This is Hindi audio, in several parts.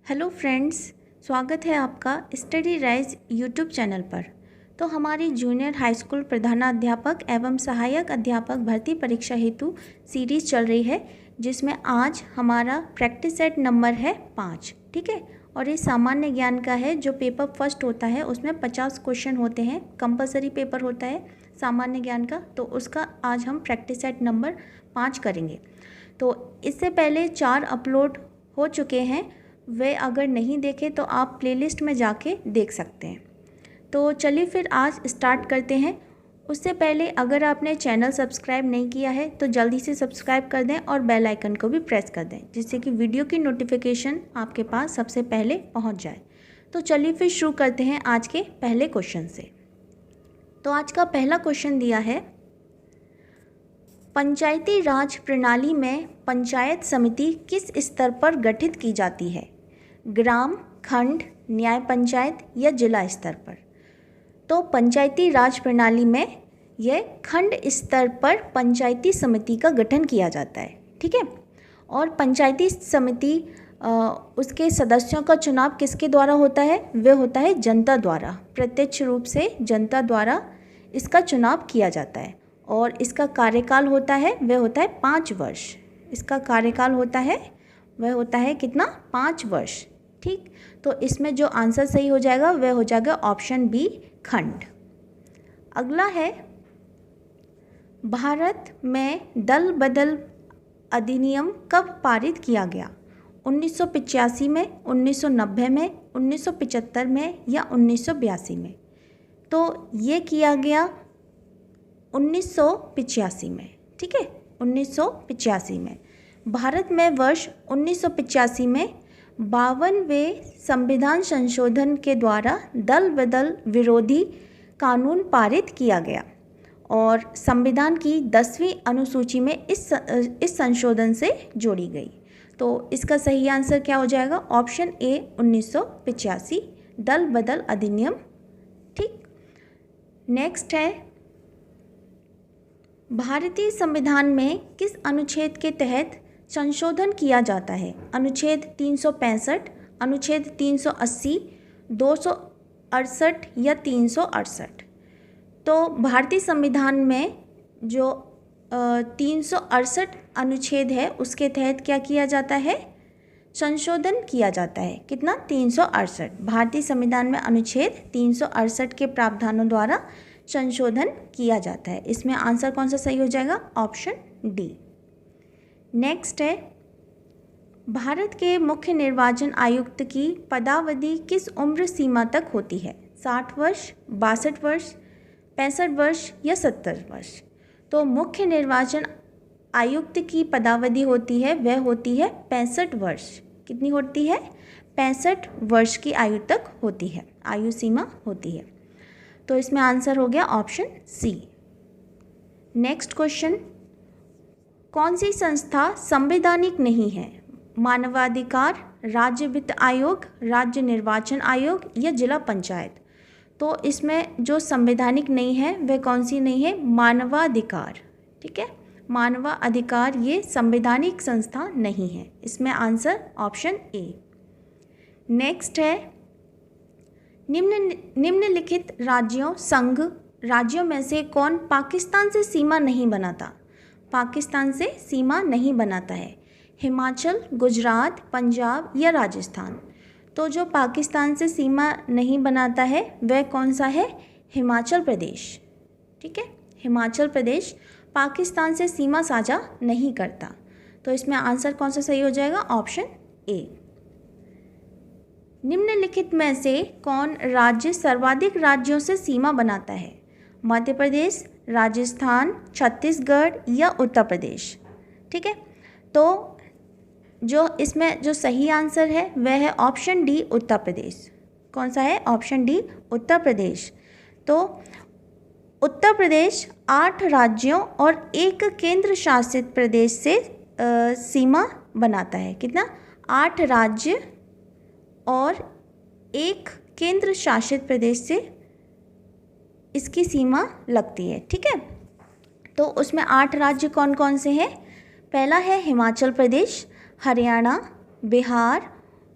हेलो फ्रेंड्स, स्वागत है आपका स्टडी राइज यूट्यूब चैनल पर। तो हमारी जूनियर हाई स्कूल प्रधानाध्यापक एवं सहायक अध्यापक भर्ती परीक्षा हेतु सीरीज़ चल रही है, जिसमें आज हमारा प्रैक्टिस सेट नंबर है 5। ठीक है, और ये सामान्य ज्ञान का है। जो पेपर फर्स्ट होता है उसमें 50 क्वेश्चन होते हैं, कंपलसरी पेपर होता है सामान्य ज्ञान का। तो उसका आज हम प्रैक्टिस सेट नंबर 5 करेंगे। तो इससे पहले 4 अपलोड हो चुके हैं, वे अगर नहीं देखे तो आप प्लेलिस्ट में जाके देख सकते हैं। तो चलिए फिर आज स्टार्ट करते हैं। उससे पहले अगर आपने चैनल सब्सक्राइब नहीं किया है तो जल्दी से सब्सक्राइब कर दें और बेल आइकन को भी प्रेस कर दें, जिससे कि वीडियो की नोटिफिकेशन आपके पास सबसे पहले पहुंच जाए। तो चलिए फिर शुरू करते हैं आज के पहले क्वेश्चन से। तो आज का पहला क्वेश्चन दिया है, पंचायती राज प्रणाली में पंचायत समिति किस स्तर पर गठित की जाती है? ग्राम, खंड, न्याय पंचायत या जिला स्तर पर? तो पंचायती राज प्रणाली में यह खंड स्तर पर पंचायती समिति का गठन किया जाता है। ठीक है, और पंचायती समिति उसके सदस्यों का चुनाव किसके द्वारा होता है? वह होता है जनता द्वारा। प्रत्यक्ष रूप से जनता द्वारा इसका चुनाव किया जाता है और इसका कार्यकाल होता है, वह होता है 5 वर्ष। इसका कार्यकाल होता है, वह होता है कितना? 5 वर्ष। ठीक, तो इसमें जो आंसर सही हो जाएगा वह हो जाएगा ऑप्शन बी, खंड। अगला है, भारत में दल बदल अधिनियम कब पारित किया गया? 1985 में, 1990 में, 1975 में या 1982 में? तो ये किया गया 1985 में। ठीक है, 1985 में। भारत में वर्ष 1985 में 52वें संविधान संशोधन के द्वारा दल बदल विरोधी कानून पारित किया गया और संविधान की 10वीं अनुसूची में इस संशोधन से जोड़ी गई। तो इसका सही आंसर क्या हो जाएगा? ऑप्शन ए, 1985 दल बदल अधिनियम। ठीक, नेक्स्ट है, भारतीय संविधान में किस अनुच्छेद के तहत संशोधन किया जाता है? अनुच्छेद 365, अनुच्छेद 380, 268 या 368? तो भारतीय संविधान में जो 368 अनुच्छेद है उसके तहत क्या किया जाता है? संशोधन किया जाता है। कितना? 368। भारतीय संविधान में अनुच्छेद 368 के प्रावधानों द्वारा संशोधन किया जाता है। इसमें आंसर कौन सा सही हो जाएगा? Option D. नेक्स्ट है, भारत के मुख्य निर्वाचन आयुक्त की पदावधि किस उम्र सीमा तक होती है? 60 वर्ष, 62 वर्ष, 65 वर्ष या 70 वर्ष? तो मुख्य निर्वाचन आयुक्त की पदावधि होती है, वह होती है 65 वर्ष। कितनी होती है? 65 वर्ष की आयु तक होती है, आयु सीमा होती है। तो इसमें आंसर हो गया ऑप्शन सी। नेक्स्ट क्वेश्चन, कौन सी संस्था संवैधानिक नहीं है? मानवाधिकार, राज्य वित्त आयोग, राज्य निर्वाचन आयोग या जिला पंचायत? तो इसमें जो संवैधानिक नहीं है वह कौन सी नहीं है? मानवाधिकार। ठीक है, मानवाधिकार ये संवैधानिक संस्था नहीं है। इसमें आंसर ऑप्शन ए। नेक्स्ट है, निम्नलिखित संघ राज्यों में से कौन पाकिस्तान से सीमा नहीं बनाता? पाकिस्तान से सीमा नहीं बनाता है? हिमाचल, गुजरात, पंजाब या राजस्थान? तो जो पाकिस्तान से सीमा नहीं बनाता है वह कौन सा है? हिमाचल प्रदेश। ठीक है, हिमाचल प्रदेश पाकिस्तान से सीमा साझा नहीं करता। तो इसमें आंसर कौन सा सही हो जाएगा? Option A. निम्नलिखित में से कौन राज्य सर्वाधिक राज्यों से सीमा बनाता है? मध्य प्रदेश, राजस्थान, छत्तीसगढ़ या उत्तर प्रदेश? ठीक है, तो जो इसमें जो सही आंसर है वह है ऑप्शन डी, उत्तर प्रदेश। कौन सा है? Option D, Uttar Pradesh. तो उत्तर प्रदेश 8 राज्यों और 1 केंद्र शासित प्रदेश से सीमा बनाता है। कितना? 8 राज्य और 1 केंद्र शासित प्रदेश से इसकी सीमा लगती है। ठीक है, तो उसमें 8 राज्य कौन कौन से हैं? पहला है हिमाचल प्रदेश, हरियाणा, बिहार,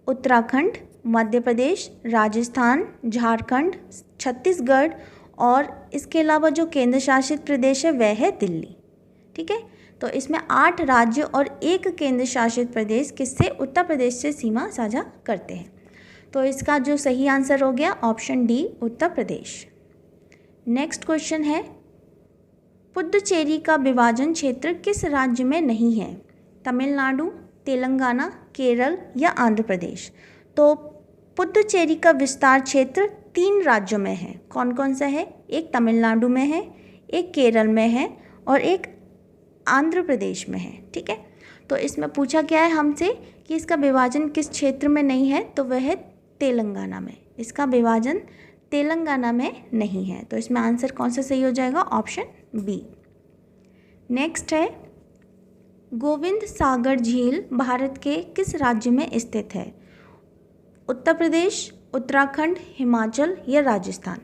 उत्तराखंड, मध्य प्रदेश, राजस्थान, झारखंड, छत्तीसगढ़ और इसके अलावा जो केंद्र शासित प्रदेश है वह है दिल्ली। ठीक है, तो इसमें 8 राज्य और 1 केंद्र शासित प्रदेश किससे, उत्तर प्रदेश से सीमा साझा करते हैं। तो इसका जो सही आंसर हो गया option D, Uttar Pradesh. Next question है, पुडुचेरी का विभाजन क्षेत्र किस राज्य में नहीं है? तमिलनाडु, तेलंगाना, केरल या आंध्र प्रदेश। तो पुडुचेरी का विस्तार क्षेत्र 3 राज्यों में है। कौन कौन सा है? एक तमिलनाडु में है, एक केरल में है और एक आंध्र प्रदेश में है। ठीक है, तो इसमें पूछा क्या है हमसे कि इसका विभाजन किस क्षेत्र में नहीं है, तो वह है तेलंगाना में। इसका विभाजन तेलंगाना में नहीं है, तो इसमें आंसर कौन सा सही हो जाएगा? Option B. नेक्स्ट है, गोविंद सागर झील भारत के किस राज्य में स्थित है? उत्तर प्रदेश, उत्तराखंड, हिमाचल या राजस्थान।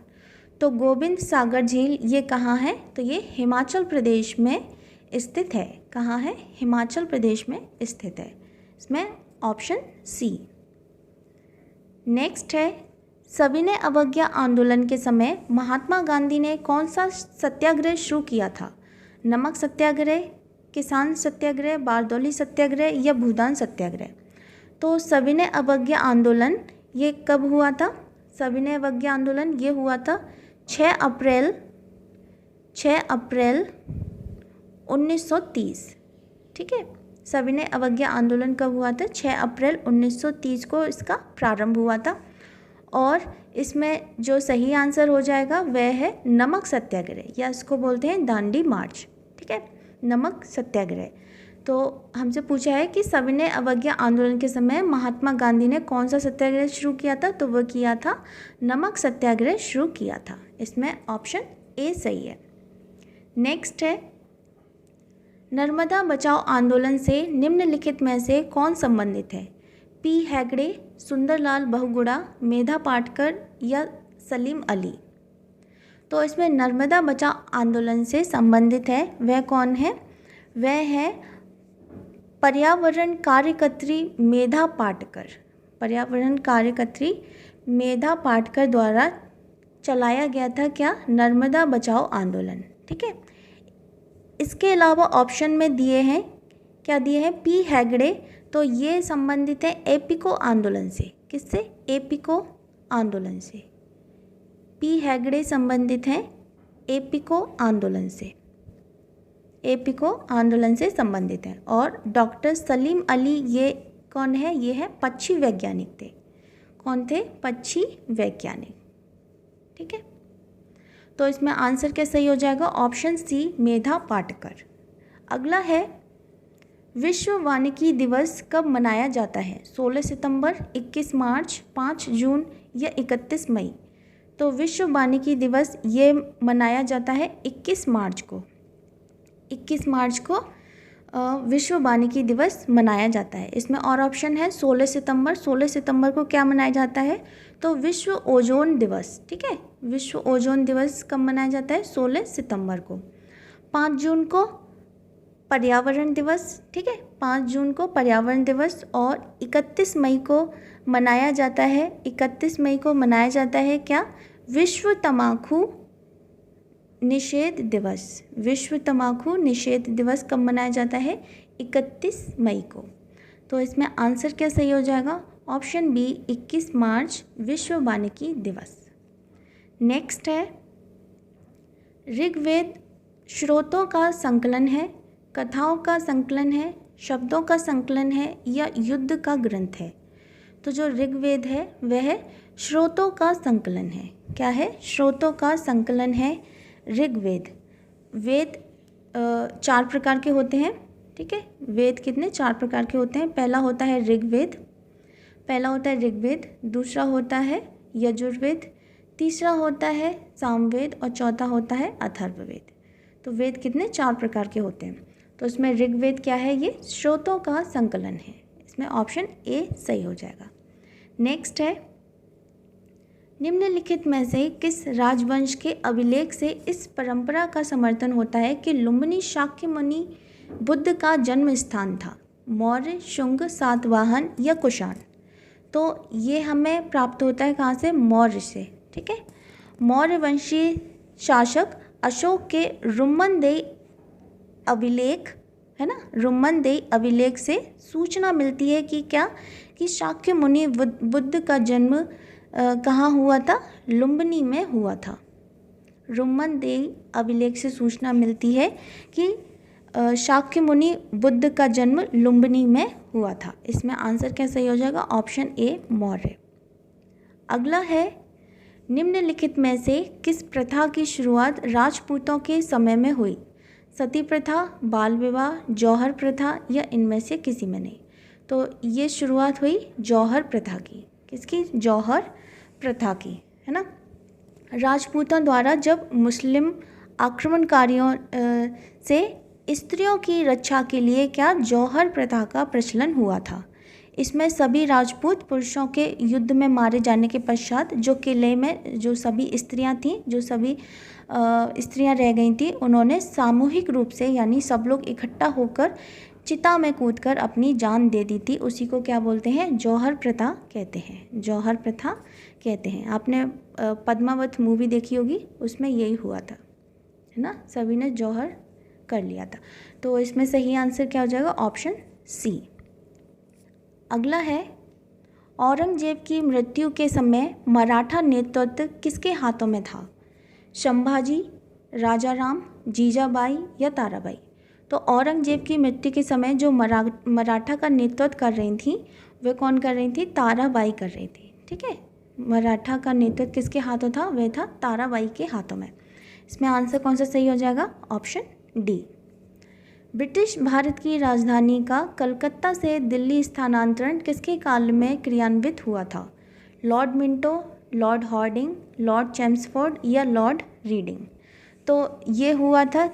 तो गोविंद सागर झील ये कहाँ है? तो ये हिमाचल प्रदेश में स्थित है। कहाँ है? हिमाचल प्रदेश में स्थित है। इसमें ऑप्शन सी। नेक्स्ट है, सविनय अवज्ञा आंदोलन के समय महात्मा गांधी ने कौन सा सत्याग्रह शुरू किया था? नमक सत्याग्रह, किसान सत्याग्रह, बारदौली सत्याग्रह या भूदान सत्याग्रह। तो सविनय अवज्ञा आंदोलन ये कब हुआ था? सविनय अवज्ञा आंदोलन ये हुआ था 6 अप्रैल 1930। ठीक है, सविनय अवज्ञा आंदोलन कब हुआ था? 6 अप्रैल 1930 को इसका प्रारंभ हुआ था। और इसमें जो सही आंसर हो जाएगा वह है नमक सत्याग्रह, या इसको बोलते हैं दांडी मार्च। ठीक है, नमक सत्याग्रह। तो हमसे पूछा है कि सविनय अवज्ञा आंदोलन के समय महात्मा गांधी ने कौन सा सत्याग्रह शुरू किया था? तो वह किया था नमक सत्याग्रह शुरू किया था। इसमें ऑप्शन ए सही है। नेक्स्ट है, नर्मदा बचाओ आंदोलन से निम्नलिखित में से कौन संबंधित है? पी हेगड़े, सुंदरलाल बहुगुणा, मेधा पाटकर या सलीम अली। तो इसमें नर्मदा बचाओ आंदोलन से संबंधित है वह कौन है? वह है पर्यावरण कार्यकर्त्री मेधा पाटकर। पर्यावरण कार्यकर्त्री मेधा पाटकर द्वारा चलाया गया था क्या? नर्मदा बचाओ आंदोलन। ठीक है, इसके अलावा ऑप्शन में दिए हैं, क्या दिए हैं? पी हेगड़े, तो ये संबंधित है एपिको आंदोलन से। किससे? एपिको आंदोलन से। पी हेगड़े संबंधित हैं एपिको आंदोलन से। एपिको आंदोलन से संबंधित है। और डॉक्टर सलीम अली ये कौन है? ये है पक्षी वैज्ञानिक थे। कौन थे? पक्षी वैज्ञानिक। ठीक है, तो इसमें आंसर क्या सही हो जाएगा? ऑप्शन सी, मेधा पाटकर। अगला है, विश्व वानिकी दिवस कब मनाया जाता है? 16 सितंबर, 21 मार्च, 5 जून या 31 मई। तो विश्व वानिकी दिवस ये मनाया जाता है 21 मार्च को। 21 मार्च को विश्व वानिकी दिवस मनाया जाता है। इसमें और ऑप्शन है 16 सितंबर। 16 सितंबर को क्या मनाया जाता है? तो विश्व ओजोन दिवस। ठीक है, विश्व ओजोन दिवस कब मनाया जाता है? 16 सितंबर को। 5 जून को पर्यावरण दिवस। ठीक है, 5 जून को पर्यावरण दिवस। और 31 मई को मनाया जाता है, 31 मई को मनाया जाता है क्या? विश्व तंबाकू निषेध दिवस। विश्व तंबाकू निषेध दिवस कब मनाया जाता है? 31 मई को। तो इसमें आंसर क्या सही हो जाएगा? ऑप्शन बी, 21 मार्च विश्व वानिकी दिवस। नेक्स्ट है, ऋग्वेद श्रोतों का संकलन है, कथाओं का संकलन है, शब्दों का संकलन है या युद्ध का ग्रंथ है? तो जो ऋग्वेद है वह श्रोतों का संकलन है। क्या है? श्रोतों का संकलन है ऋग्वेद। वेद 4 प्रकार के होते हैं। ठीक है, वेद कितने? 4 प्रकार के होते हैं। पहला होता है ऋग्वेद, दूसरा होता है यजुर्वेद, तीसरा होता है सामवेद और चौथा होता है अथर्ववेद। तो वेद कितने? 4 प्रकार के होते हैं। तो इसमें ऋग्वेद क्या है? ये श्रोतों का संकलन है। इसमें ऑप्शन ए सही हो जाएगा। नेक्स्ट है, निम्नलिखित में से किस राजवंश के अभिलेख से इस परंपरा का समर्थन होता है कि लुम्बिनी शाक्यमुनि बुद्ध का जन्म स्थान था? मौर्य, शुंग, सातवाहन या कुषाण। तो ये हमें प्राप्त होता है कहाँ से? मौर्य से। ठीक है, मौर्य वंशीय शासक अशोक के रुम्मनदेही अभिलेख, है ना, रुम्मनदेही अभिलेख से सूचना मिलती है कि क्या, कि शाक्य मुनि बुद्ध का जन्म कहाँ हुआ था? लुम्बिनी में हुआ था। रुम्मनदेही अभिलेख से सूचना मिलती है कि शाक्य मुनि बुद्ध का जन्म लुम्बिनी में हुआ था। इसमें आंसर क्या सही हो जाएगा? Option A Maurya. अगला है, निम्नलिखित में से किस प्रथा की शुरुआत राजपूतों के समय में हुई? सती प्रथा, बाल विवाह, जौहर प्रथा या इनमें से किसी में नहीं। तो ये शुरुआत हुई जौहर प्रथा की। किसकी? जौहर प्रथा की, है ना। राजपूतों द्वारा जब मुस्लिम आक्रमणकारियों से स्त्रियों की रक्षा के लिए क्या जौहर प्रथा का प्रचलन हुआ था। इसमें सभी राजपूत पुरुषों के युद्ध में मारे जाने के पश्चात जो किले में जो सभी स्त्रियां थीं, जो सभी स्त्रियां रह गई थीं, उन्होंने सामूहिक रूप से, यानी सब लोग इकट्ठा होकर चिता में कूदकर अपनी जान दे दी थी। उसी को क्या बोलते हैं? जौहर प्रथा कहते हैं। जौहर प्रथा कहते हैं। आपने पद्मावत मूवी देखी होगी, उसमें यही हुआ था, है ना, सभी ने जौहर कर लिया था। तो इसमें सही आंसर क्या हो जाएगा? Option C. अगला है, औरंगजेब की मृत्यु के समय मराठा नेतृत्व किसके हाथों में था? संभाजी, राजाराम, जीजाबाई या ताराबाई। तो औरंगजेब की मृत्यु के समय जो मराठा का नेतृत्व कर रही थी, वे कौन कर रही थी? ताराबाई कर रही थी। ठीक है, मराठा का नेतृत्व किसके हाथों था? वह था ताराबाई के हाथों में। इसमें आंसर कौन सा सही हो जाएगा? Option D. ब्रिटिश भारत की राजधानी का कलकत्ता से दिल्ली स्थानांतरण किसके काल में क्रियान्वित हुआ था? Lord Minto, Lord Harding, Lord Chelmsford या लॉर्ड रीडिंग। तो ये हुआ था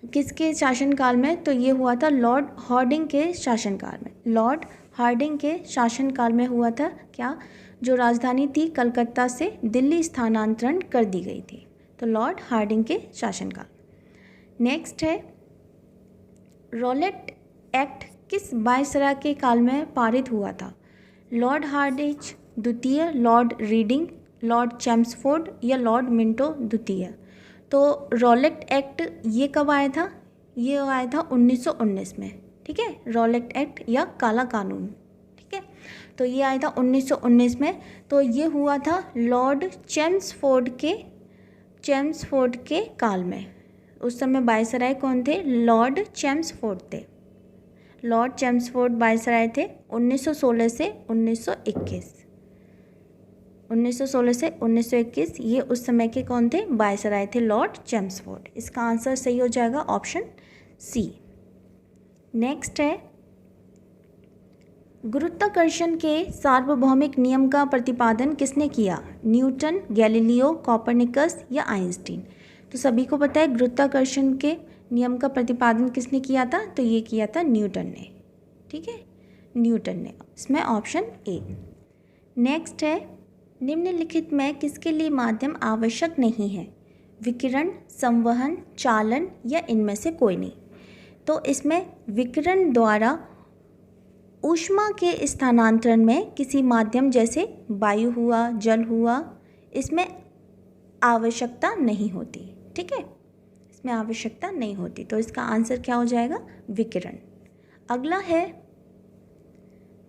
किसके शासनकाल में? तो ये हुआ था लॉर्ड हॉर्डिंग के शासनकाल में। लॉर्ड हार्डिंग के शासनकाल में हुआ था क्या? जो राजधानी थी कलकत्ता से दिल्ली स्थानांतरण कर दी गई थी। तो लॉर्ड हार्डिंग के शासनकाल। नेक्स्ट है, रॉलेट एक्ट किस वायसराय के काल में पारित हुआ था? लॉर्ड हार्डिंज द्वितीय, लॉर्ड रीडिंग, लॉर्ड चेम्सफोर्ड या लॉर्ड मिंटो द्वितीय। तो रॉलेट एक्ट ये कब आया था? ये आया था 1919 में। ठीक है, रॉलेट एक्ट या काला कानून। ठीक है, तो ये आया था 1919 में। तो ये हुआ था लॉर्ड चेम्सफोर्ड के काल में। उस समय वायसराय कौन थे? लॉर्ड चेम्सफोर्ड थे। लॉर्ड चेम्सफोर्ड वायसराय थे 1916 से 1921। 1916 से 1921 ये उस समय के कौन थे? वायसराय थे, लॉर्ड चेम्सफोर्ड। इसका आंसर सही हो जाएगा ऑप्शन सी। नेक्स्ट है, गुरुत्वाकर्षण के सार्वभौमिक नियम का प्रतिपादन किसने किया? न्यूटन, गैलीलियो, कोपरनिकस या आइंस्टीन। तो सभी को पता है गुरुत्वाकर्षण के नियम का प्रतिपादन किसने किया था? तो ये किया था न्यूटन ने। ठीक है, न्यूटन ने। इसमें ऑप्शन ए। नेक्स्ट है, निम्नलिखित में किसके लिए माध्यम आवश्यक नहीं है? विकिरण, संवहन, चालन या इनमें से कोई नहीं। तो इसमें विकिरण द्वारा ऊष्मा के स्थानांतरण में किसी माध्यम जैसे वायु हुआ, जल हुआ, इसमें आवश्यकता नहीं होती। ठीक है, इसमें आवश्यकता नहीं होती। तो इसका आंसर क्या हो जाएगा? विकिरण। अगला है,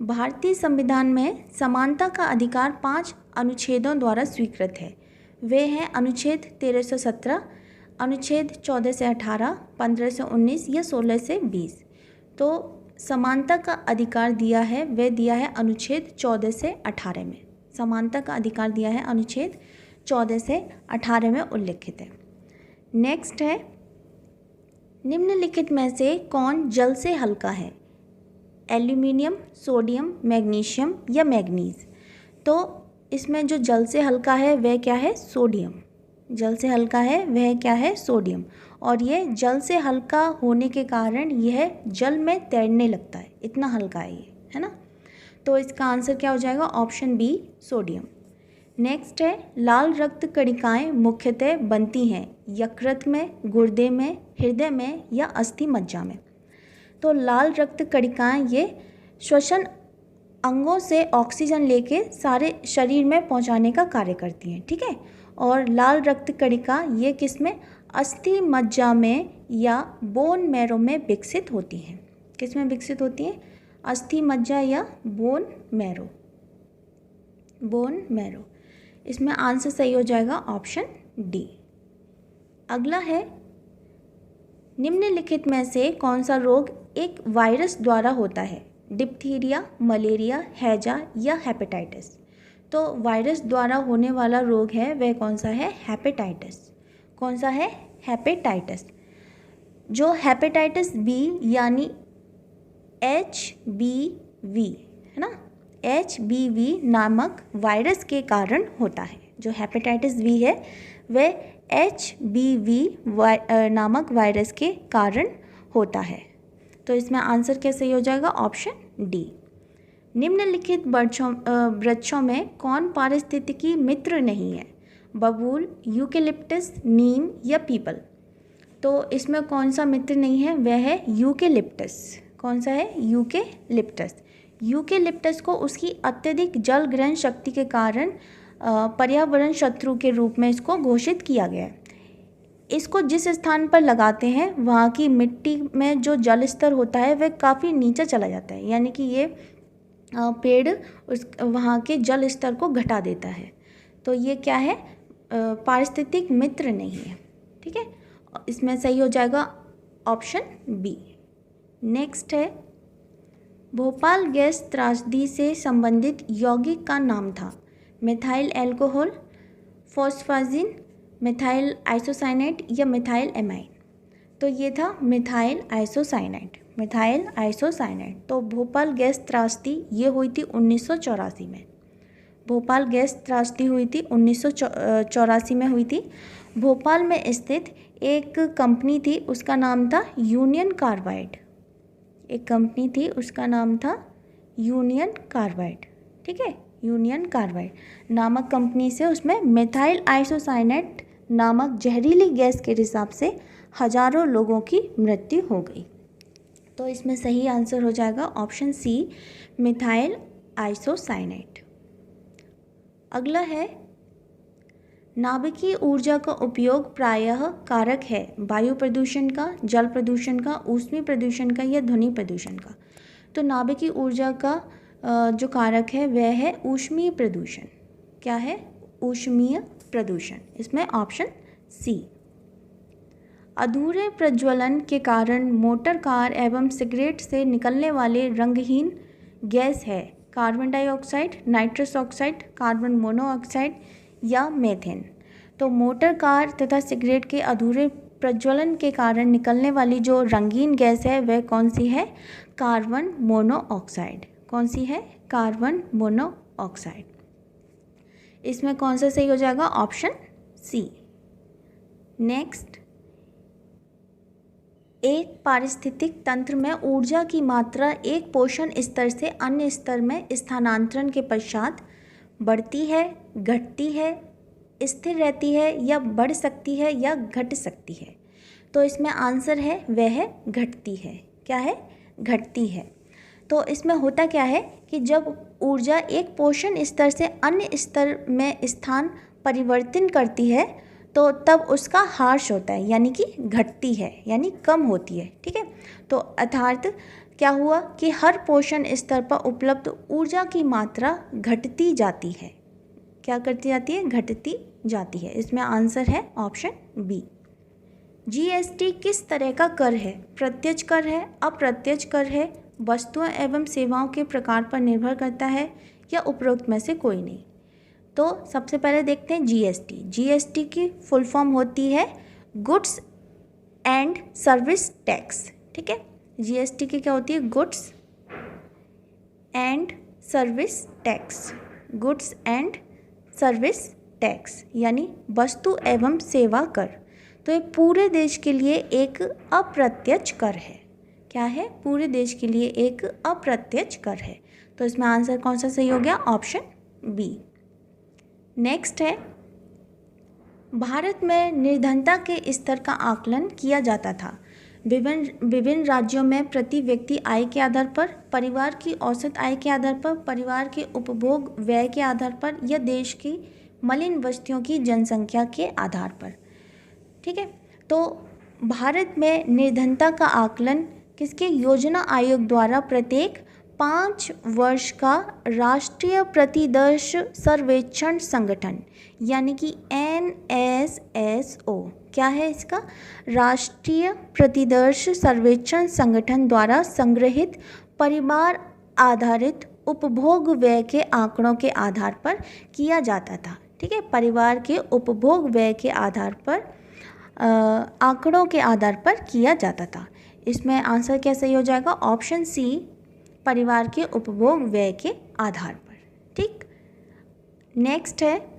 भारतीय संविधान में समानता का अधिकार 5 अनुच्छेदों द्वारा स्वीकृत है। वे हैं अनुच्छेद 1317, अनुच्छेद 14 से 18, 15 से 19 या 16 से 20। तो समानता का अधिकार दिया है, वह दिया है अनुच्छेद 14 से 18 में। समानता का अधिकार दिया है अनुच्छेद 14 से 18 में उल्लिखित है। नेक्स्ट है, निम्नलिखित में से कौन जल से हल्का है? एल्यूमिनियम, सोडियम, मैग्नीशियम या मैग्नीज। तो इसमें जो जल से हल्का है वह क्या है? सोडियम। जल से हल्का है वह क्या है? सोडियम। और ये जल से हल्का होने के कारण यह जल में तैरने लगता है, इतना हल्का है ये, है ना। तो इसका आंसर क्या हो जाएगा? Option B, sodium. नेक्स्ट है, लाल रक्त कणिकाएँ मुख्यतः बनती हैं यकृत में, गुर्दे में, हृदय में या अस्थि मज्जा में। तो लाल रक्त कणिकाएँ ये श्वसन अंगों से ऑक्सीजन लेके सारे शरीर में पहुंचाने का कार्य करती हैं, ठीक है। और लाल रक्त कणिका ये किस में, अस्थि मज्जा में या बोन मैरो में विकसित होती हैं। किस में विकसित होती हैं, अस्थि मज्जा या बोन मैरो, बोन मैरो। इसमें आंसर सही हो जाएगा ऑप्शन डी। अगला है, निम्नलिखित में से कौन सा रोग एक वायरस द्वारा होता है, डिप्थीरिया, मलेरिया, हैजा या हेपेटाइटिस। तो वायरस द्वारा होने वाला रोग है वह कौन सा है, हेपेटाइटिस। कौन सा है, हेपेटाइटिस। जो हेपेटाइटिस बी यानी HBV है ना, HBV नामक वायरस के कारण होता है। जो हेपेटाइटिस बी है वह HBV नामक वायरस के कारण होता है। तो इसमें आंसर क्या सही हो जाएगा, ऑप्शन डी। निम्नलिखित वृक्षों में कौन पारिस्थितिकी मित्र नहीं है, बबूल, यूकेलिप्टस, नीम या पीपल। तो इसमें कौन सा मित्र नहीं है, वह है यूकेलिप्टस। कौन सा है, यूकेलिप्टस। यूकेलिप्टस को उसकी अत्यधिक जल ग्रहण शक्ति के कारण पर्यावरण शत्रु के रूप में इसको घोषित किया गया है। इसको जिस स्थान पर लगाते हैं वहाँ की मिट्टी में जो जल स्तर होता है वह काफ़ी नीचे चला जाता है, यानी कि ये पेड़ उस वहाँ के जल स्तर को घटा देता है। तो ये क्या है, पारिस्थितिक मित्र नहीं है, ठीक है। इसमें सही हो जाएगा ऑप्शन बी। नेक्स्ट है, भोपाल गैस त्रासदी से संबंधित यौगिक का नाम था, मिथाइल एल्कोहल, फॉस्फाजिन, मिथाइल आइसोसाइनेट या मिथाइल एमाइन। तो ये था मिथाइल आइसोसाइनेट, मिथाइल आइसोसाइनेट। तो भोपाल गैस त्रासदी ये हुई थी 1984 में। भोपाल गैस त्रासदी हुई थी 1984 में हुई थी। भोपाल में स्थित एक कंपनी थी, उसका नाम था यूनियन कार्बाइड। एक कंपनी थी, उसका नाम था यूनियन कार्बाइड, ठीक है। यूनियन कार्बाइड नामक कंपनी से उसमें मिथाइल आइसोसाइनेट नामक जहरीली गैस के हिसाब से हजारों लोगों की मृत्यु हो गई। तो इसमें सही आंसर हो जाएगा ऑप्शन सी, मिथाइल आइसोसाइनेट। अगला है, नाभिकीय ऊर्जा का उपयोग प्रायः कारक है वायु प्रदूषण का, जल प्रदूषण का, ऊष्मीय प्रदूषण का या ध्वनि प्रदूषण का। तो नाभिकीय ऊर्जा का जो कारक है वह है ऊष्मीय प्रदूषण। क्या है, ऊष्मीय प्रदूषण। इसमें ऑप्शन सी। अधूरे प्रज्वलन के कारण मोटर कार एवं सिगरेट से निकलने वाले रंगहीन गैस है carbon dioxide, nitrous oxide, carbon monoxide या मीथेन। तो मोटर कार तथा सिगरेट के अधूरे प्रज्वलन के कारण निकलने वाली जो रंगीन गैस है वह कौन सी है, कार्बन मोनोऑक्साइड। कौन सी है, कार्बन मोनोऑक्साइड। इसमें कौन सा सही हो जाएगा, ऑप्शन सी। नेक्स्ट, एक पारिस्थितिक तंत्र में ऊर्जा की मात्रा एक पोषण स्तर से अन्य स्तर में स्थानांतरण के पश्चात बढ़ती है, घटती है, स्थिर रहती है या बढ़ सकती है या घट सकती है। तो इसमें आंसर है वह है घटती है। क्या है, घटती है। तो इसमें होता क्या है कि जब ऊर्जा एक पोषण स्तर से अन्य स्तर में स्थान परिवर्तन करती है तो तब उसका ह्रास होता है, यानी कि घटती है, यानी कम होती है, ठीक है। तो अर्थात क्या हुआ कि हर पोषण स्तर पर उपलब्ध ऊर्जा की मात्रा घटती जाती है। क्या करती जाती है, घटती जाती है। इसमें आंसर है ऑप्शन बी। जीएसटी किस तरह का कर है, प्रत्यक्ष कर है, अप्रत्यक्ष कर है, वस्तुओं एवं सेवाओं के प्रकार पर निर्भर करता है या उपरोक्त में से कोई नहीं। तो सबसे पहले देखते हैं जीएसटी। जीएसटी की फुल फॉर्म होती है गुड्स एंड सर्विस टैक्स, ठीक है। जीएसटी की क्या होती है, goods and service tax, goods and service tax यानी वस्तु एवं सेवा कर। तो ये पूरे देश के लिए एक अप्रत्यक्ष कर है। क्या है, पूरे देश के लिए एक अप्रत्यक्ष कर है। तो इसमें आंसर कौन सा सही हो गया, ऑप्शन बी। नेक्स्ट है, भारत में निर्धनता के स्तर का आकलन किया जाता था विभिन्न राज्यों में प्रति व्यक्ति आय के आधार पर, परिवार की औसत आय के आधार पर, परिवार के उपभोग व्यय के आधार पर या देश की मलिन बस्तियों की जनसंख्या के आधार पर। ठीक है, तो भारत में निर्धनता का आकलन किसके योजना आयोग द्वारा प्रत्येक 5 वर्ष का राष्ट्रीय प्रतिदर्श सर्वेक्षण संगठन यानी कि NSSO, क्या है इसका, राष्ट्रीय प्रतिदर्श सर्वेक्षण संगठन द्वारा संग्रहित परिवार आधारित उपभोग व्यय के आंकड़ों के आधार पर किया जाता था। ठीक है, परिवार के उपभोग व्यय के आधार पर आंकड़ों के आधार पर किया जाता था। इसमें आंसर क्या सही हो जाएगा, ऑप्शन सी, परिवार के उपभोग व्यय के आधार पर। ठीक, नेक्स्ट है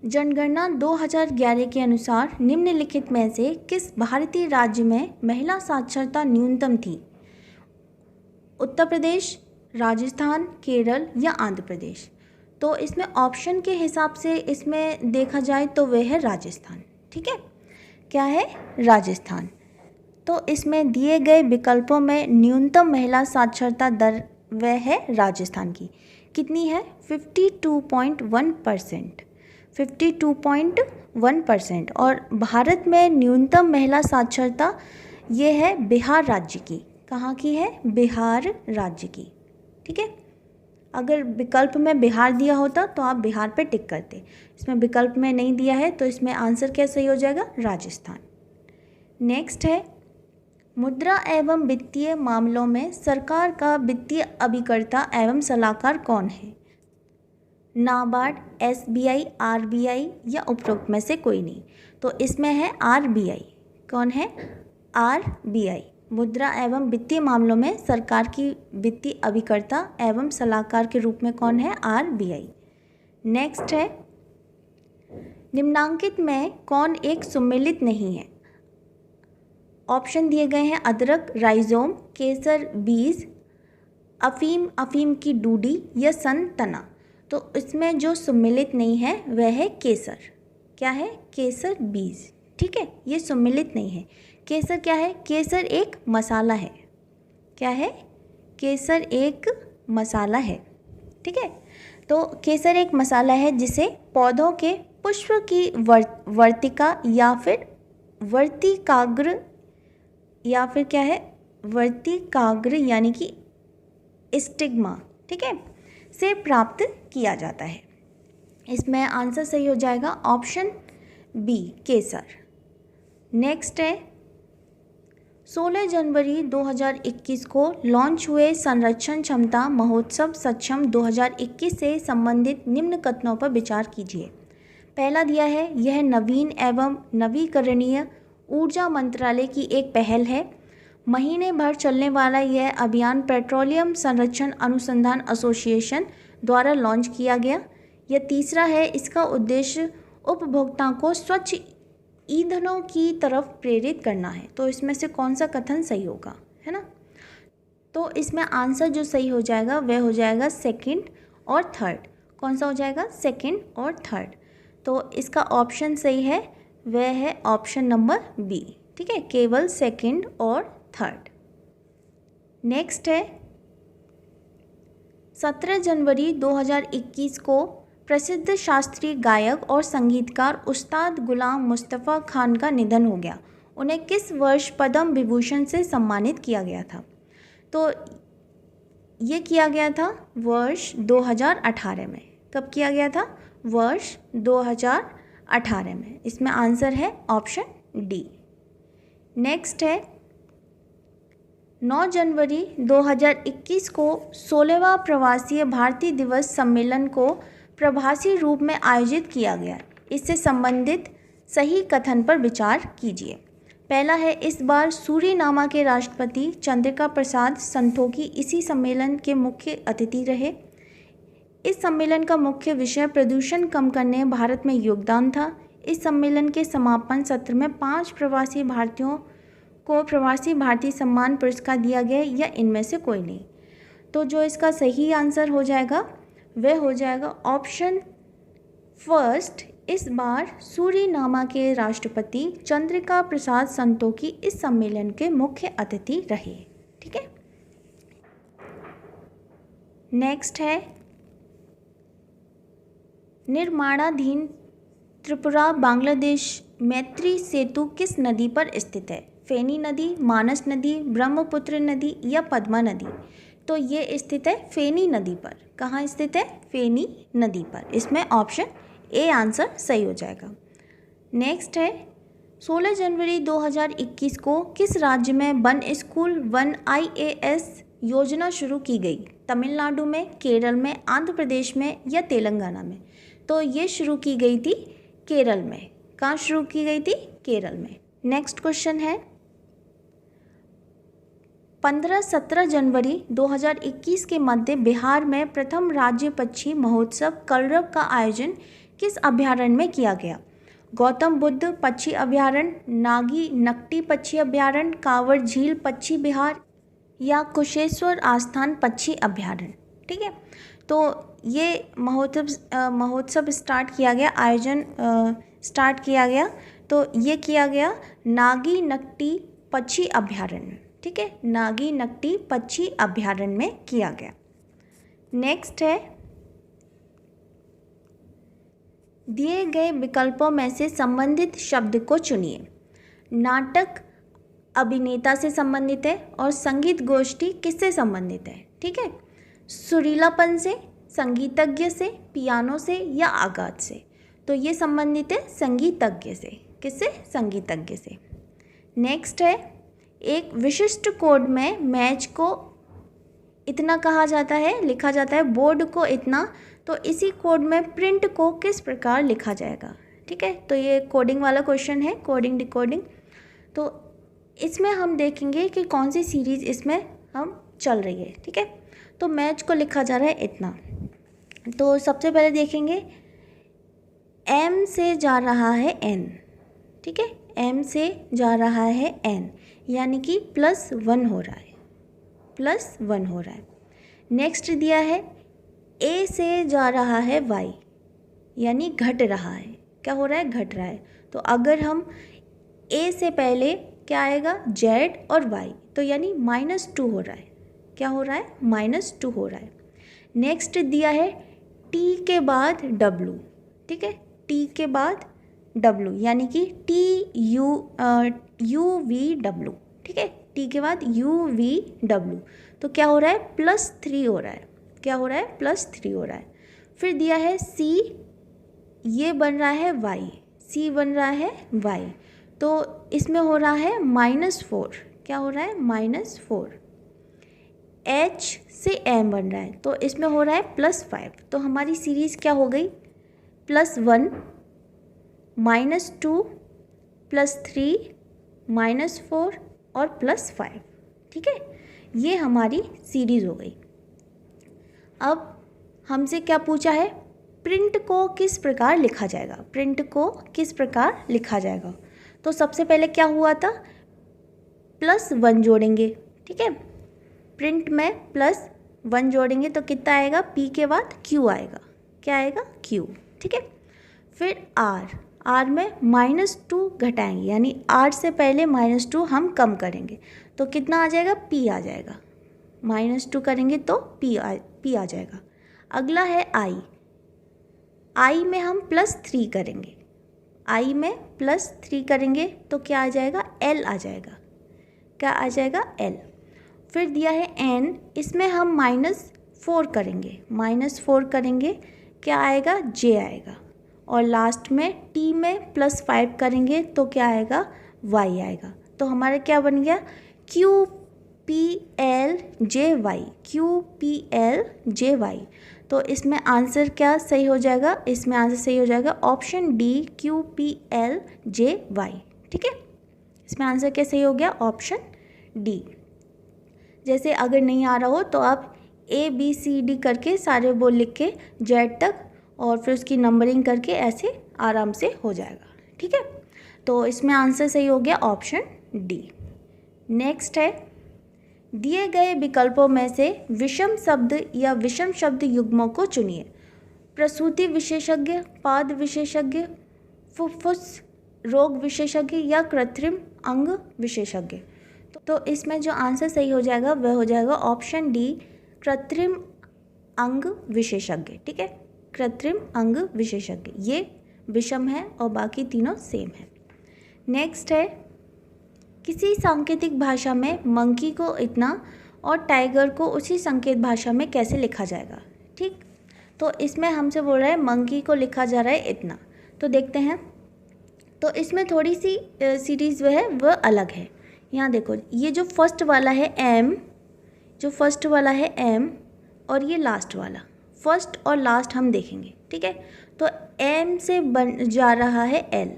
जनगणना 2011 के अनुसार निम्नलिखित में से किस भारतीय राज्य में महिला साक्षरता न्यूनतम थी? उत्तर प्रदेश, राजस्थान, केरल या आंध्र प्रदेश। तो इसमें ऑप्शन के हिसाब से इसमें देखा जाए तो वह है राजस्थान। ठीक है, क्या है, राजस्थान। तो इसमें दिए गए विकल्पों में न्यूनतम महिला साक्षरता दर वह है राजस्थान की, कितनी है, 52.1%, 52.1%। और भारत में न्यूनतम महिला साक्षरता ये है बिहार राज्य की। कहाँ की है, बिहार राज्य की। ठीक है, अगर विकल्प में बिहार दिया होता तो आप बिहार पे टिक करते, इसमें विकल्प में नहीं दिया है तो इसमें आंसर क्या सही हो जाएगा, राजस्थान। नेक्स्ट है मुद्रा एवं वित्तीय मामलों में सरकार का वित्तीय अभिकर्ता एवं सलाहकार कौन है? नाबार्ड, SBI, RBI या उपरोक्त में से कोई नहीं। तो इसमें है RBI। कौन है, RBI। मुद्रा एवं वित्तीय मामलों में सरकार की वित्तीय अभिकर्ता एवं सलाहकार के रूप में कौन है, RBI। नेक्स्ट है निम्नांकित में कौन एक सुमेलित नहीं है? ऑप्शन दिए गए हैं अदरक, राइजोम, केसर बीज, अफीम की डूडी या सन तना। तो इसमें जो सुमेलित नहीं है वह है केसर। क्या है, केसर बीज। ठीक है, ये सुमेलित नहीं है। केसर क्या है, केसर एक मसाला है। क्या है, केसर एक मसाला है। ठीक है, तो केसर एक मसाला है जिसे पौधों के पुष्प की वर्तिका या फिर वर्तिकाग्र या फिर क्या है, वर्तिकाग्र यानी कि स्टिग्मा, ठीक है, से प्राप्त किया जाता है। इसमें आंसर सही हो जाएगा ऑप्शन बी, केसर। नेक्स्ट है 16 जनवरी 2021 को लॉन्च हुए संरक्षण क्षमता महोत्सव सक्षम 2021 से संबंधित निम्न कथनों पर विचार कीजिए। पहला दिया है, यह नवीन एवं नवीकरणीय ऊर्जा मंत्रालय की एक पहल है। महीने भर चलने वाला यह अभियान पेट्रोलियम संरक्षण अनुसंधान एसोसिएशन द्वारा लॉन्च किया गया। यह तीसरा है, इसका उद्देश्य उपभोक्ताओं को स्वच्छ ईंधनों की तरफ प्रेरित करना है। तो इसमें से कौन सा कथन सही होगा, है ना? तो इसमें आंसर जो सही हो जाएगा वह हो जाएगा सेकंड और थर्ड। कौन सा हो जाएगा, सेकंड और थर्ड। तो इसका ऑप्शन सही है वह है ऑप्शन नंबर बी। ठीक है, केवल सेकंड और थर्ड। नेक्स्ट है 17 जनवरी 2021 को प्रसिद्ध शास्त्रीय गायक और संगीतकार उस्ताद गुलाम मुस्तफ़ा खान का निधन हो गया। उन्हें किस वर्ष पद्म विभूषण से सम्मानित किया गया था? तो ये किया गया था वर्ष 2018 में। कब किया गया था? वर्ष 2018 में। इसमें आंसर है ऑप्शन डी। नेक्स्ट है 9 जनवरी 2021 को 16वां प्रवासी भारतीय दिवस सम्मेलन को प्रभासी रूप में आयोजित किया गया। इससे संबंधित सही कथन पर विचार कीजिए। पहला है, इस बार सूरीनामा के राष्ट्रपति चंद्रिका प्रसाद संतोखी इसी सम्मेलन के मुख्य अतिथि रहे। इस सम्मेलन का मुख्य विषय प्रदूषण कम करने भारत में योगदान था। इस सम्मेलन के समापन सत्र में 5 प्रवासी भारतीयों को प्रवासी भारतीय सम्मान पुरस्कार दिया गया या इनमें से कोई नहीं। तो जो इसका सही आंसर हो जाएगा वह हो जाएगा ऑप्शन फर्स्ट, इस बार सूरीनामा के राष्ट्रपति चंद्रिका प्रसाद संतोखी इस सम्मेलन के मुख्य अतिथि रहे। ठीक है, नेक्स्ट है निर्माणाधीन त्रिपुरा बांग्लादेश मैत्री सेतु किस नदी पर स्थित है? फेनी नदी, मानस नदी, ब्रह्मपुत्र नदी या पद्मा नदी? तो ये स्थित है फेनी नदी पर। कहाँ स्थित है? फेनी नदी पर। इसमें ऑप्शन ए आंसर सही हो जाएगा। नेक्स्ट है 16 जनवरी 2021 को किस राज्य में वन स्कूल वन IAS योजना शुरू की गई? तमिलनाडु में, केरल में, आंध्र प्रदेश में या तेलंगाना में? तो ये शुरू की गई थी केरल में। कहाँ शुरू की गई थी? केरल में। नेक्स्ट क्वेश्चन है 15-17 जनवरी 2021 के मध्य बिहार में प्रथम राज्य पक्षी महोत्सव कलरव का आयोजन किस अभयारण्य में किया गया? गौतम बुद्ध पक्षी अभयारण्य, नागी नकटी पक्षी अभयारण्य, कांवड़ झील पक्षी विहार या कुशेश्वर आस्थान पक्षी अभयारण्य? ठीक है, तो ये महोत्सव स्टार्ट किया गया, आयोजन स्टार्ट किया गया, तो ये किया गया नागी नकटी पक्षी अभयारण्य। ठीक है, नागी नकटी पक्षी अभयारण्य में किया गया। नेक्स्ट है दिए गए विकल्पों में से संबंधित शब्द को चुनिए। नाटक अभिनेता से संबंधित है और संगीत गोष्ठी किससे संबंधित है? ठीक है, सुरीलापन से, संगीतज्ञ से, पियानो से या आगाज से? तो ये संबंधित है संगीतज्ञ से। किससे? संगीतज्ञ से। नेक्स्ट है एक विशिष्ट कोड में मैच को इतना कहा जाता है, लिखा जाता है, बोर्ड को इतना, तो इसी कोड में प्रिंट को किस प्रकार लिखा जाएगा? ठीक है, तो ये कोडिंग वाला क्वेश्चन है, कोडिंग डिकोडिंग। तो इसमें हम देखेंगे कि कौन सी सीरीज़ इसमें हम चल रही है। ठीक है, तो मैच को लिखा जा रहा है इतना। तो सबसे पहले देखेंगे M से जा रहा है N। ठीक है, M से जा रहा है N यानी कि +1 हो रहा है, +1 हो रहा है। नेक्स्ट दिया है A से जा रहा है Y यानी घट रहा है। क्या हो रहा है? घट रहा है। तो अगर हम A से पहले क्या आएगा? Z और Y, तो यानी -2 हो रहा है। क्या हो रहा है? -2 हो रहा है। नेक्स्ट दिया है T के बाद W। ठीक है, T के बाद W यानी कि UVW। ठीक है, T के बाद UVW, तो क्या हो रहा है? +3 हो रहा है। क्या हो रहा है? +3 हो रहा है। फिर दिया है C, ये बन रहा है Y, C बन रहा है Y, तो इसमें हो रहा है -4। क्या हो रहा है? -4। H से M बन रहा है, तो इसमें हो रहा है +5। तो हमारी सीरीज़ क्या हो गई? +1, -2, +3, -4 और +5। ठीक है, ये हमारी सीरीज़ हो गई। अब हमसे क्या पूछा है? प्रिंट को किस प्रकार लिखा जाएगा? प्रिंट को किस प्रकार लिखा जाएगा? तो सबसे पहले क्या हुआ था? +1 जोड़ेंगे। ठीक है, प्रिंट में +1 जोड़ेंगे तो कितना आएगा? P के बाद Q आएगा। क्या आएगा? Q। ठीक है, फिर R में -2 घटाएंगे, यानी R से पहले -2 हम कम करेंगे, तो कितना आ जाएगा? P आ जाएगा। -2 करेंगे तो P आ जाएगा। अगला है I में हम +3 करेंगे। I में +3 करेंगे तो क्या आ जाएगा? L आ जाएगा। क्या आ जाएगा? L। फिर दिया है N, इसमें हम -4 करेंगे। -4 करेंगे, क्या आएगा? J आएगा। और लास्ट में T में +5 करेंगे तो क्या आएगा? Y आएगा। तो हमारा क्या बन गया? QPLJY, QPLJY। तो इसमें आंसर क्या सही हो जाएगा? इसमें आंसर सही हो जाएगा ऑप्शन D, QPLJY। ठीक है, इसमें आंसर क्या सही हो गया? Option D। जैसे अगर नहीं आ रहा हो तो आप ABCD करके सारे बोल लिख के Z तक और फिर उसकी नंबरिंग करके ऐसे आराम से हो जाएगा। ठीक है, तो इसमें आंसर सही हो गया ऑप्शन D। नेक्स्ट है दिए गए विकल्पों में से विषम शब्द या विषम शब्द युग्मों को चुनिए। प्रसूति विशेषज्ञ, पाद विशेषज्ञ, फुफ्फुस रोग विशेषज्ञ या कृत्रिम अंग विशेषज्ञ। तो इसमें जो आंसर सही हो जाएगा वह हो जाएगा ऑप्शन डी, कृत्रिम अंग विशेषज्ञ। ठीक है, कृत्रिम अंग विशेषज्ञ, ये विषम है और बाकी तीनों सेम है। नेक्स्ट है, किसी सांकेतिक भाषा में मंकी को इतना और टाइगर को उसी संकेत भाषा में कैसे लिखा जाएगा। ठीक, तो इसमें हमसे बोल रहा है मंकी को लिखा जा रहा है इतना, तो देखते हैं। तो इसमें थोड़ी सी सीरीज़ वह अलग है। यहाँ देखो, ये जो फर्स्ट वाला है एम, जो फर्स्ट वाला है एम और ये लास्ट वाला, फर्स्ट और लास्ट हम देखेंगे। ठीक है, तो एम से बन जा रहा है एल,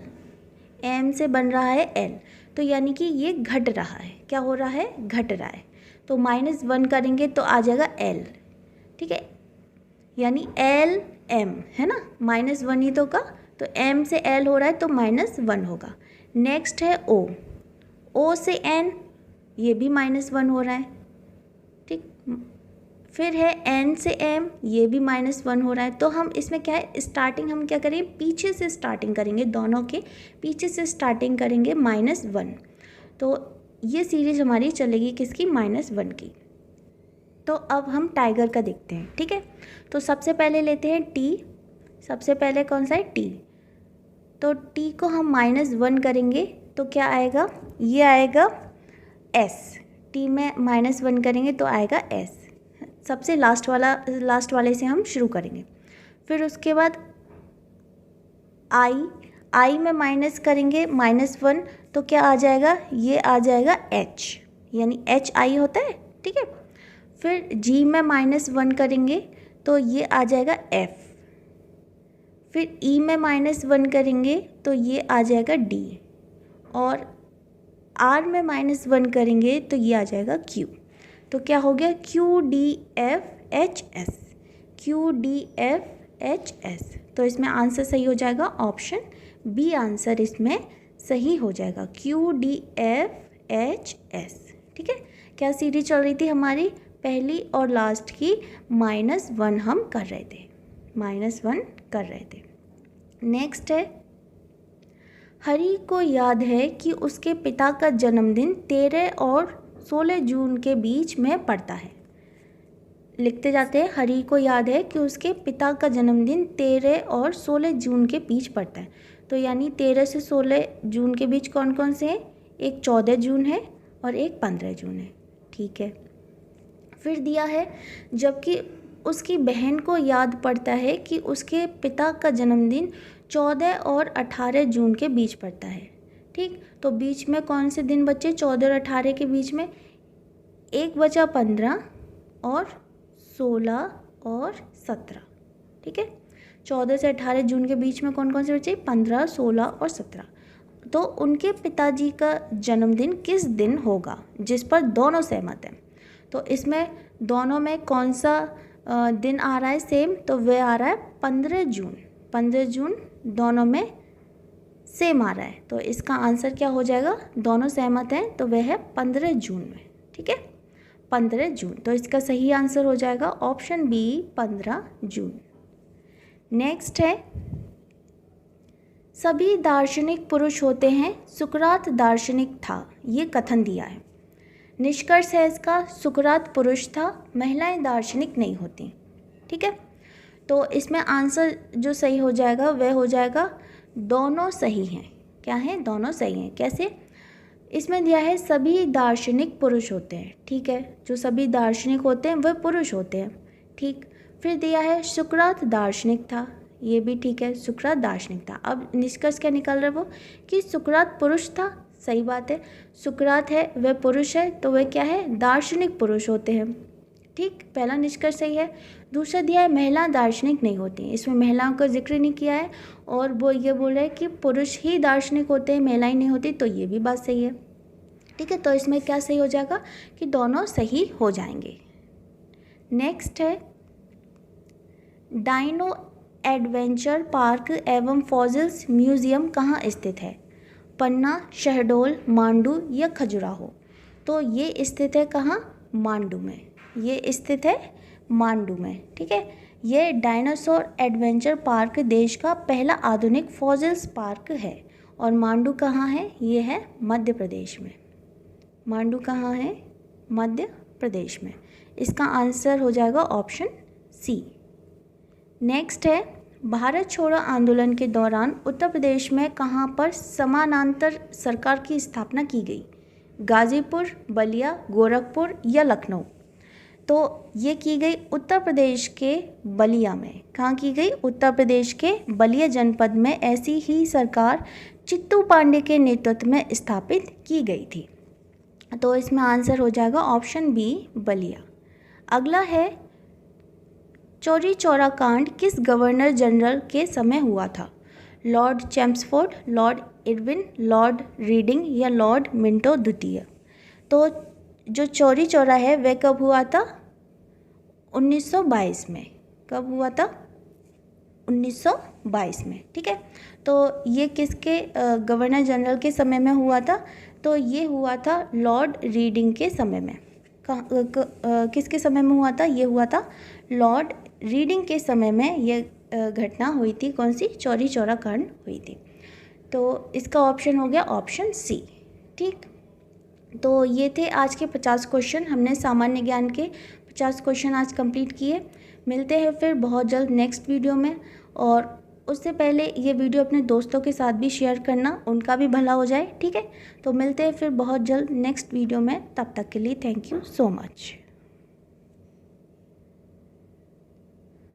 एम से बन रहा है एल, तो यानी कि ये घट रहा है। क्या हो रहा है? घट रहा है। तो -1 करेंगे तो आ जाएगा एल। ठीक है, यानी एल एम है ना, -1 ही तो का, तो एम से एल हो रहा है तो -1 होगा। नेक्स्ट है ओ, ओ से एन, ये भी -1 हो रहा है। ठीक, फिर है एन से एम, ये भी -1 हो रहा है। तो हम इसमें क्या है, स्टार्टिंग हम क्या करेंगे, पीछे से स्टार्टिंग करेंगे, दोनों के पीछे से स्टार्टिंग करेंगे -1। तो ये सीरीज हमारी चलेगी किसकी, -1 की। तो अब हम टाइगर का देखते हैं। ठीक है, तो सबसे पहले लेते हैं टी, सबसे पहले कौन सा है, टी। तो टी को हम -1 करेंगे तो क्या आएगा, ये आएगा एस। टी में -1 करेंगे तो आएगा एस। सबसे लास्ट वाले से हम शुरू करेंगे। फिर उसके बाद आई में माइनस करेंगे -1 तो क्या आ जाएगा, ये आ जाएगा एच, यानी एच आई होता है। ठीक है, फिर जी में -1 करेंगे तो ये आ जाएगा एफ। फिर ई में -1 करेंगे तो ये आ जाएगा डी, और आर में -1 करेंगे तो ये आ जाएगा क्यू। तो क्या हो गया, Q D F H S, Q D F H S. तो इसमें आंसर सही हो जाएगा ऑप्शन बी, आंसर इसमें सही हो जाएगा, Q D F H S. ठीक है, क्या सीरीज चल रही थी हमारी, पहली और लास्ट की -1 हम कर रहे थे, -1 कर रहे थे। नेक्स्ट है, हरी को याद है कि उसके पिता का जन्मदिन 13 और 16 जून के बीच में पड़ता है। लिखते जाते हैं, हरी को याद है कि उसके पिता का जन्मदिन 13 और 16 जून के बीच पड़ता है। तो यानी 13 से 16 जून के बीच कौन कौन से हैं, एक 14 जून है और एक 15 जून है। ठीक है, फिर दिया है, जबकि उसकी बहन को याद पड़ता है कि उसके पिता का जन्मदिन 14 और 18 जून के बीच पड़ता है। ठीक, तो बीच में कौन से दिन बचे, 14 और 18 के बीच में 1 बचा 15 और 16 और 17। ठीक है, 14 से 18 जून के बीच में कौन कौन से बचे, 15, 16 और 17। तो उनके पिताजी का जन्मदिन किस दिन होगा जिस पर दोनों सहमत हैं। तो इसमें दोनों में कौन सा दिन आ रहा है सेम, तो वह आ रहा है 15 जून। 15 जून दोनों में सेम आ रहा है, तो इसका आंसर क्या हो जाएगा, दोनों सहमत हैं तो वह है 15 जून में। ठीक है, 15 जून, तो इसका सही आंसर हो जाएगा ऑप्शन बी, 15 जून। नेक्स्ट है, सभी दार्शनिक पुरुष होते हैं, सुकरात दार्शनिक था, ये कथन दिया है। निष्कर्ष है इसका, सुकरात पुरुष था, महिलाएं दार्शनिक नहीं होती। ठीक है, तो इसमें आंसर जो सही हो जाएगा वह हो जाएगा दोनों सही हैं। क्या है, दोनों सही हैं। कैसे, इसमें दिया है सभी दार्शनिक पुरुष होते हैं। ठीक है, जो सभी दार्शनिक होते हैं वह पुरुष होते हैं। ठीक, फिर दिया है सुकरात दार्शनिक था, ये भी ठीक है, सुकरात दार्शनिक था। अब निष्कर्ष क्या निकल रहा है वो, कि सुकरात पुरुष था, सही बात है, सुकरात है वह पुरुष है तो वह क्या है, दार्शनिक पुरुष होते हैं। ठीक, पहला निष्कर्ष सही है। दूसरा दिया है महिला दार्शनिक नहीं होती, इसमें महिलाओं का जिक्र नहीं किया है और वो ये बोल रहे हैं कि पुरुष ही दार्शनिक होते हैं, महिलाएं नहीं होती, तो ये भी बात सही है। ठीक है, तो इसमें क्या सही हो जाएगा कि दोनों सही हो जाएंगे। नेक्स्ट है, डायनो एडवेंचर पार्क एवं फॉसिल्स म्यूजियम कहाँ स्थित है, पन्ना, शहडोल, मांडू या खजुराहो। तो ये स्थित है कहाँ, मांडू में, ये स्थित है मांडू में। ठीक है, ये डायनासोर एडवेंचर पार्क देश का पहला आधुनिक फॉसिल्स पार्क है। और मांडू कहाँ है? ये है मध्य प्रदेश में। मांडू कहाँ है? मध्य प्रदेश में। इसका आंसर हो जाएगा ऑप्शन सी। नेक्स्ट है, भारत छोड़ो आंदोलन के दौरान उत्तर प्रदेश में कहाँ पर समानांतर सरकार की स्थापना की गई? गाजीपुर, बलिया, गोरखपुर या लखनऊ? तो ये की गई उत्तर प्रदेश के बलिया में। कहाँ की गई? उत्तर प्रदेश के बलिया जनपद में ऐसी ही सरकार चित्तू पांडे के नेतृत्व में स्थापित की गई थी। तो इसमें आंसर हो जाएगा ऑप्शन बी, बलिया। अगला है, चौरी चौरा कांड किस गवर्नर जनरल के समय हुआ था? Lord Chelmsford, Lord Irwin, Lord reading या लॉर्ड मिंटो द्वितीय? तो जो चौरी चौरा है वह कब हुआ था? 1922 में। कब हुआ था? 1922 में। ठीक है, तो ये किसके गवर्नर जनरल के समय में हुआ था? तो ये हुआ था लॉर्ड रीडिंग के समय में। किसके समय में हुआ था? ये हुआ था लॉर्ड रीडिंग के समय में ये घटना हुई थी। कौन सी? चौरी चौरा कांड हुई थी। तो इसका ऑप्शन हो गया ऑप्शन सी। ठीक, तो ये थे आज के 50 क्वेश्चन। हमने सामान्य ज्ञान के 50 क्वेश्चन आज कंप्लीट किए। मिलते हैं फिर बहुत जल्द नेक्स्ट वीडियो में। और उससे पहले ये वीडियो अपने दोस्तों के साथ भी शेयर करना, उनका भी भला हो जाए। ठीक है, तो मिलते हैं फिर बहुत जल्द नेक्स्ट वीडियो में। तब तक के लिए थैंक यू सो मच।